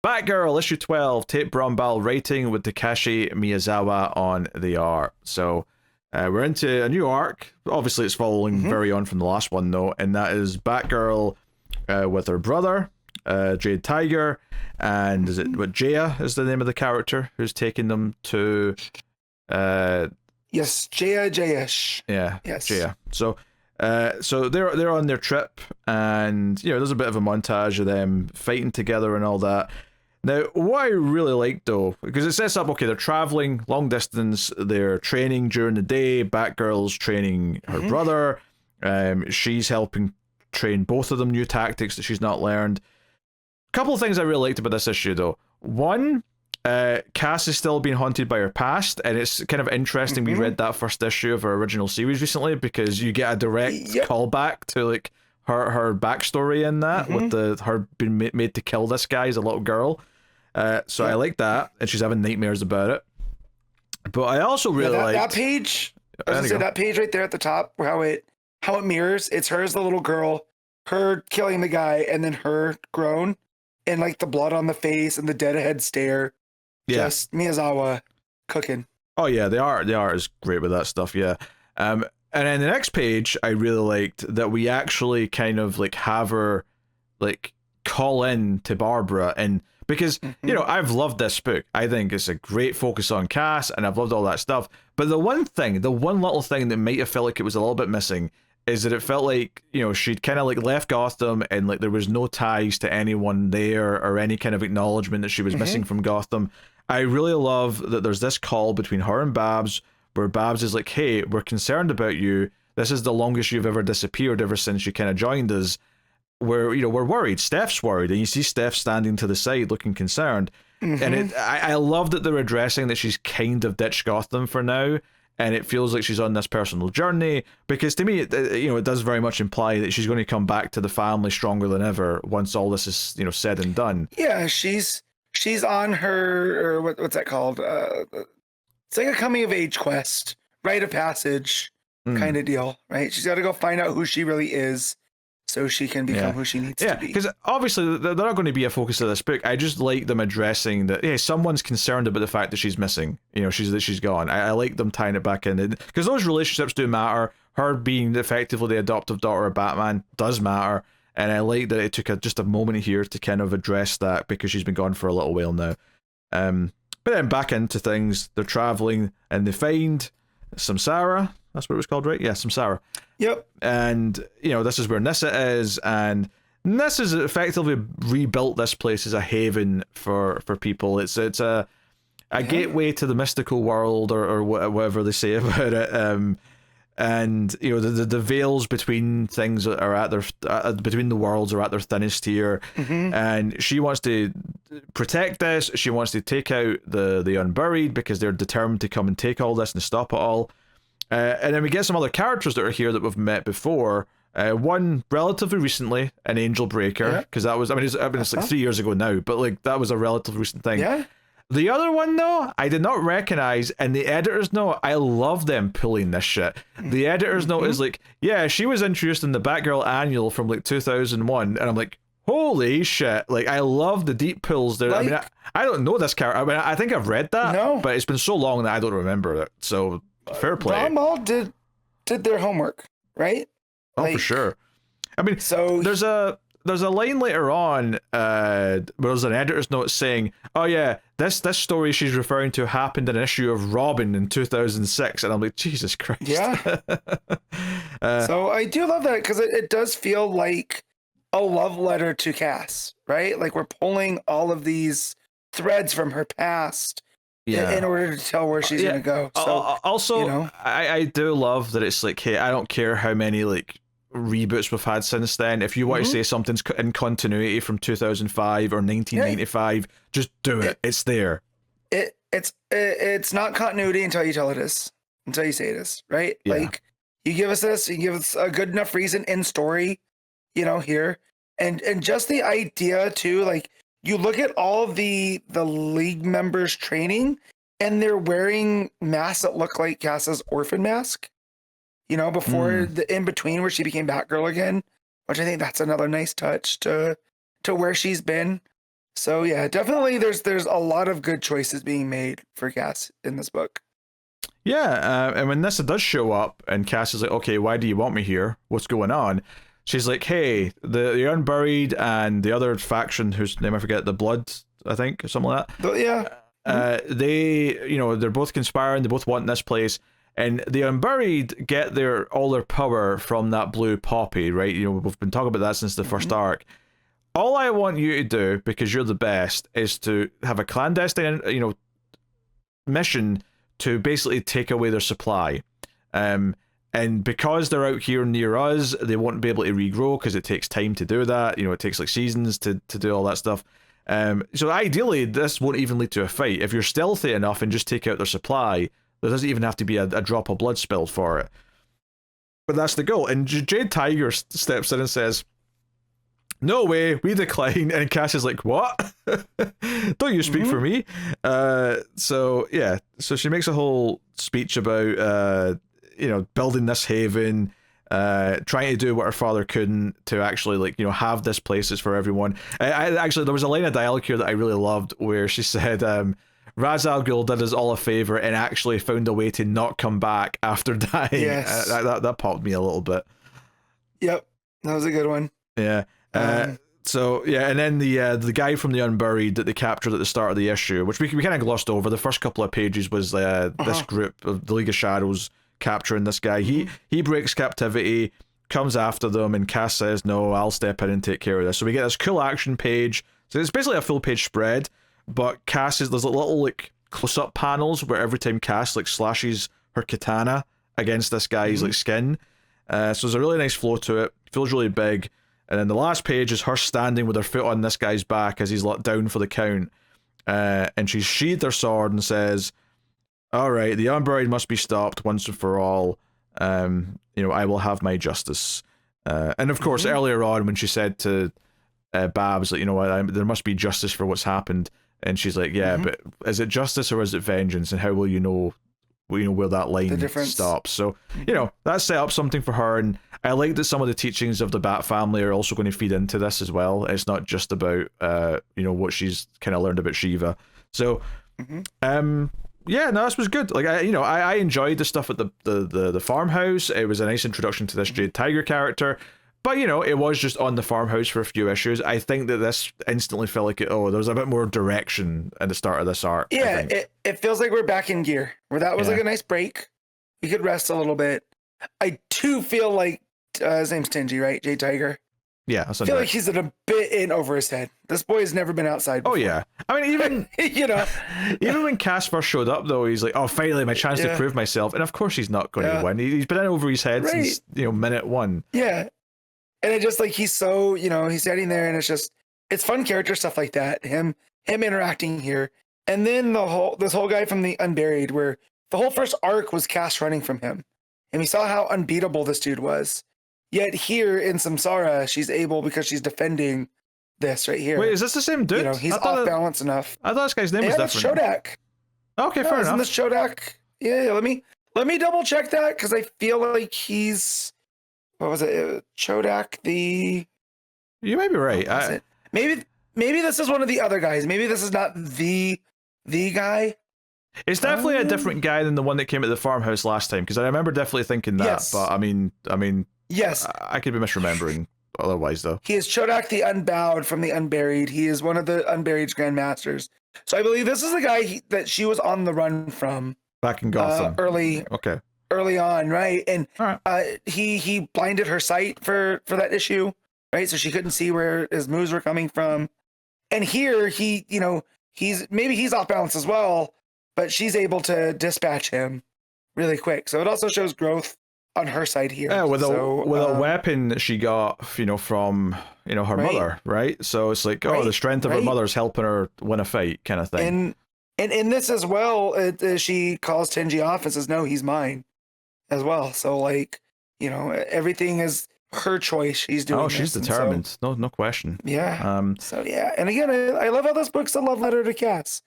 Batgirl, issue 12, Tate Brombal writing with TAKESHI Miyazawa on the art. So we're into a new arc. Obviously, it's following very on from the last one, though, and that is Batgirl with her brother, Jade Tiger, and is it what Jaya is the name of the character who's taking them to? Yes, Jaya Jayesh. Yeah, yes, Jaya. So they're on their trip, and there's a bit of a montage of them fighting together and all that. Now, what I really like though, because it sets up, okay, they're traveling long distance, they're training during the day. Batgirl's training her brother. She's helping train both of them new tactics that she's not learned. Couple of things I really liked about this issue though. One, Cass is still being haunted by her past, and it's kind of interesting. We read that first issue of her original series recently because you get a direct callback to like her backstory in that with her being made to kill this guy as a little girl. So I like that, and she's having nightmares about it. But I also really like that page. I was gonna say that page right there at the top, how it mirrors. It's her as the little girl, her killing the guy, and then her grown, and like the blood on the face and the dead ahead stare. Yeah. Just Miyazawa cooking. Oh yeah, the art is great with that stuff. Yeah. And then the next page, I really liked that we actually kind of like have her like call in to Barbara, and because I've loved this book. I think it's a great focus on Cass, and I've loved all that stuff. But the one little thing that might have felt like it was a little bit missing is that it felt like she'd kind of like left Gotham, and like there was no ties to anyone there or any kind of acknowledgement that she was missing from Gotham. I really love that there's this call between her and Babs, where Babs is like, hey, we're concerned about you. This is the longest you've ever disappeared ever since you kind of joined us. We're worried. Steph's worried, and you see Steph standing to the side looking concerned. And I love that they're addressing that she's kind of ditched Gotham for now, and it feels like she's on this personal journey, because to me, it does very much imply that she's going to come back to the family stronger than ever once all this is said and done. Yeah, she's on her, or what's that called? It's like a coming of age quest, rite of passage kind of deal, right? She's got to go find out who she really is, so she can become who she needs to be. Because obviously they're not going to be a focus of this book. I just like them addressing that, hey, someone's concerned about the fact that she's missing. She's gone. I like them tying it back in, because those relationships do matter. Her being effectively the adoptive daughter of Batman does matter, and I like that it took just a moment here to kind of address that, because she's been gone for a little while now. But then back into things, they're traveling and they find Samsara. That's what it was called, right? Yeah, Samsara. Yep. And this is where Nyssa is, and Nyssa's effectively rebuilt this place as a haven for people. It's a gateway to the mystical world, or whatever they say about it. And the veils between things are at their between the worlds are at their thinnest here, and she wants to protect this. She wants to take out the unburied, because they're determined to come and take all this and stop it all. And then we get some other characters that are here that we've met before. One relatively recently, an Angel Breaker, because that was it's like 3 years ago now, but like that was a relatively recent thing. Yeah. The other one, though, I did not recognize, and the editor's note, I love them pulling this shit. The editor's note is like, yeah, she was introduced in the Batgirl annual from like 2001, and I'm like, holy shit. Like, I love the deep pulls there. Like, I don't know this character. I think I've read that, but it's been so long that I don't remember it. So, fair play. BROMBAL did their homework, right? Oh, for sure. So there's a line later on where there's an editor's note saying, oh yeah, this story she's referring to happened in an issue of Robin in 2006, and I'm like, Jesus Christ. Yeah. So I do love that, because it does feel like a love letter to Cass, right? Like we're pulling all of these threads from her past in order to tell where she's going to go. So also, I do love that it's like, hey, I don't care how many like reboots we've had since then. If you want to say something's in continuity from 2005 or 1995, just do it. It's there. It's not continuity until you tell it is, until you say it is, right? Yeah. Like you give us this, you give us a good enough reason in story, here, and just the idea too. Like you look at all of the league members training, and they're wearing masks that look like Cass's orphan mask. Before the in between where she became Batgirl again, which I think that's another nice touch to where she's been. So yeah, definitely there's a lot of good choices being made for Cass in this book. Yeah, and when Nissa does show up and Cass is like, okay, why do you want me here? What's going on? She's like, hey, the Unburied and the other faction, whose name I forget, the Blood, I think, or something like that. But yeah. They, they're both conspiring, they both want this place. And the Unburied get all their power from that blue poppy, right? We've been talking about that since the first arc. All I want you to do, because you're the best, is to have a clandestine, mission to basically take away their supply. And because they're out here near us, they won't be able to regrow because it takes time to do that. It takes like seasons to do all that stuff. So ideally, this won't even lead to a fight. If you're stealthy enough and just take out their supply, there doesn't even have to be a drop of blood spilled for it. But that's the goal. And Jade Tiger steps in and says, no way, we decline. And Cass is like, what? Don't you speak for me? So she makes a whole speech about building this haven, trying to do what her father couldn't to actually have this places for everyone. I actually, there was a line of dialogue here that I really loved where she said, Ra's al Ghul did us all a favor and actually found a way to not come back after dying. Yes. That popped me a little bit. Yep, that was a good one. Yeah. And then the guy from the Unburied that they captured at the start of the issue, which we kind of glossed over. The first couple of pages was this group of the League of Shadows capturing this guy. He breaks captivity, comes after them, and Cass says, no, I'll step in and take care of this. So we get this cool action page. So it's basically a full page spread, but there's little close-up panels where every time Cass slashes her katana against this guy's skin. So there's a really nice flow to it. Feels really big. And then the last page is her standing with her foot on this guy's back as he's let down for the count. And she's sheathed her sword and says, all right, the Unburied must be stopped once and for all. I will have my justice. And of course, earlier on when she said to Babs, there must be justice for what's happened. And she's like, yeah, but is it justice or is it vengeance? And how will you know where that line stops? So that set up something for her, and I like that some of the teachings of the Bat family are also going to feed into this as well. It's not just about what she's kind of learned about Shiva. So this was good. I enjoyed the stuff at the farmhouse. It was a nice introduction to this Jade Tiger character. But, it was just on the farmhouse for a few issues. I think that this instantly felt like, there was a bit more direction at the start of this arc. Yeah, it feels like we're back in gear, where that was like a nice break. We could rest a little bit. I do feel like, his name's Tingy, right? Jade Tiger. Yeah, I feel like he's a bit in over his head. This boy has never been outside before. Oh, yeah. I mean, even, even when Cass first showed up, though, he's like, oh, finally, my chance to prove myself. And of course he's not going to win. He's been in over his head since, minute one. Yeah. And it just he's so, he's standing there and it's fun character stuff like that. Him interacting here. And then this whole guy from the Unburied, where the whole first arc was Cass running from him. And we saw how unbeatable this dude was. Yet here in Samsara, she's able, because she's defending this right here. Wait, is this the same dude? He's off balance enough. I thought this guy's name was different. Shodak. Okay, fair enough. Isn't this Shodak? Yeah, let me double check that, because I feel like he's, what was it? Chodak the... You may be right. Maybe this is one of the other guys. Maybe this is not the guy. It's definitely a different guy than the one that came at the farmhouse last time, because I remember definitely thinking that. Yes. But I mean, yes, I could be misremembering otherwise, though. He is Chodak the Unbowed from the Unburied. He is one of the Unburied's Grandmasters. So I believe this is the guy that she was on the run from back in Gotham. Early on, right? And he blinded her sight for that issue, right? So she couldn't see where his moves were coming from. And here he's off balance as well, but she's able to dispatch him really quick. So it also shows growth on her side here. Yeah, with a weapon that she got, from her mother, right? So it's like, the strength of her mother's helping her win a fight, kind of thing. And in this as well, she calls Tenji off and says, "No, he's mine," as well. So everything is her choice. She's doing. Oh, she's determined. So, no question. Yeah. And again, I love how this book's a love letter to Cass.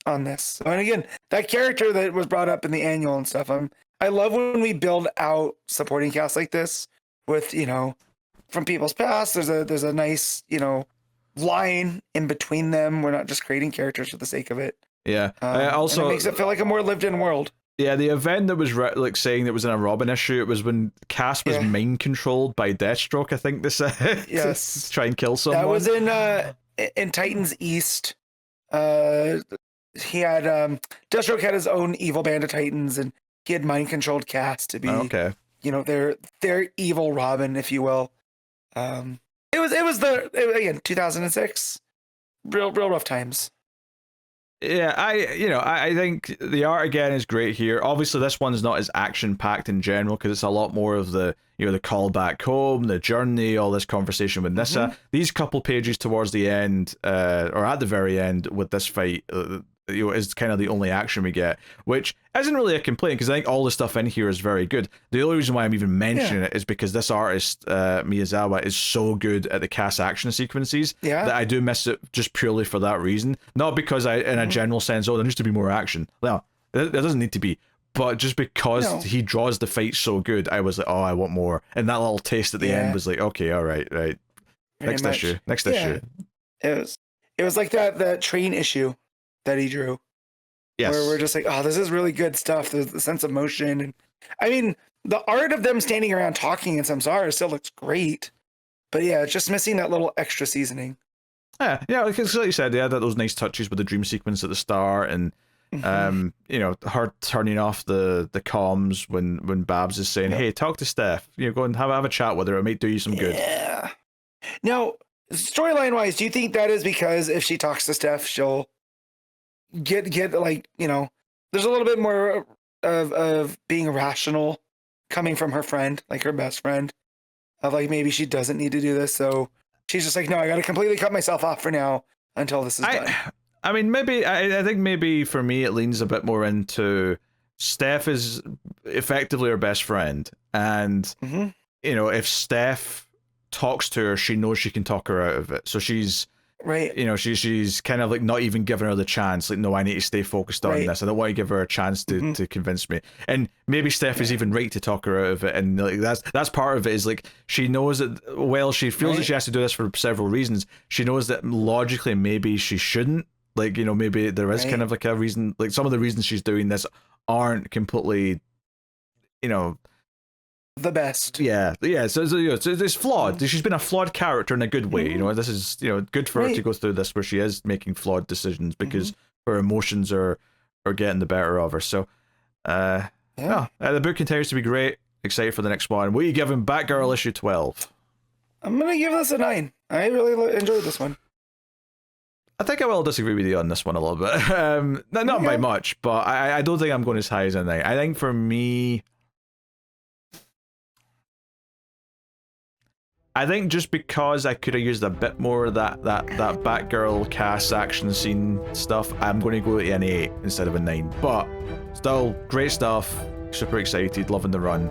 On this, and again, that character that was brought up in the annual and stuff. I love when we build out supporting cast like this with, from people's past. There's a nice, line in between them. We're not just creating characters for the sake of it. Yeah. Also, and it makes it feel like a more lived-in world. Yeah, the event that was like saying that was in a Robin issue, it was when Cass was mind controlled by Deathstroke, I think they said. Yes. To try and kill someone. That was in Titans East. He had Deathstroke had his own evil band of Titans, and he had mind controlled Cass to be their evil Robin, if you will. It was again 2006. Real rough times. Yeah, I think the art again is great here. Obviously, this one's not as action packed in general because it's a lot more of the the call back home, the journey, all this conversation with Nyssa. These couple pages towards the end, or at the very end, with this fight, is kind of the only action we get, which isn't really a complaint because I think all the stuff in here is very good. The only reason why I'm even mentioning it is because this artist, Miyazawa, is so good at the Cass action sequences that I do miss it just purely for that reason. Not because in a general sense, there needs to be more action. No, there doesn't need to be. But just because he draws the fight so good, I was like, oh, I want more. And that little taste at the end was like, okay, all right. Next issue. It was like that train issue that he drew. Yes. Where we're just like, oh, this is really good stuff. There's the sense of motion. And I mean, the art of them standing around talking in Samsara still looks great. But yeah, it's just missing that little extra seasoning. Yeah, like you said, they had those nice touches with the dream sequence at the start, and her turning off the comms when Babs is saying, hey, talk to Steph. Go and have a chat with her. It might do you some good. Yeah. Now, storyline wise, do you think that is because if she talks to Steph, she'll get like, there's a little bit more of being rational coming from her friend, like her best friend, of like maybe she doesn't need to do this, so she's just like, no, I gotta completely cut myself off for now until this is done. I mean, maybe I think maybe for me it leans a bit more into Steph is effectively her best friend, and if Steph talks to her, she knows she can talk her out of it, so she's right. She's kind of like not even giving her the chance. Like, no, I need to stay focused on this. I don't want to give her a chance to convince me. And maybe Steph is even right to talk her out of it. And like that's part of it. Is like she knows that. Well, she feels that she has to do this for several reasons. She knows that logically maybe she shouldn't. Like, maybe there is kind of like a reason. Like some of the reasons she's doing this aren't completely, the best. Yeah. So it's flawed. She's been a flawed character in a good way. This is good for her to go through this where she is making flawed decisions because her emotions are getting the better of her. So, the book continues to be great. Excited for the next one. What are you giving Batgirl issue 12? I'm gonna give this a 9. I really enjoyed this one. I think I will disagree with you on this one a little bit. Not by much, but I don't think I'm going as high as a 9. I think for me, I think just because I could have used a bit more of that Batgirl Cass action scene stuff, I'm going to go to an 8 instead of a 9. But still, great stuff. Super excited, loving the run.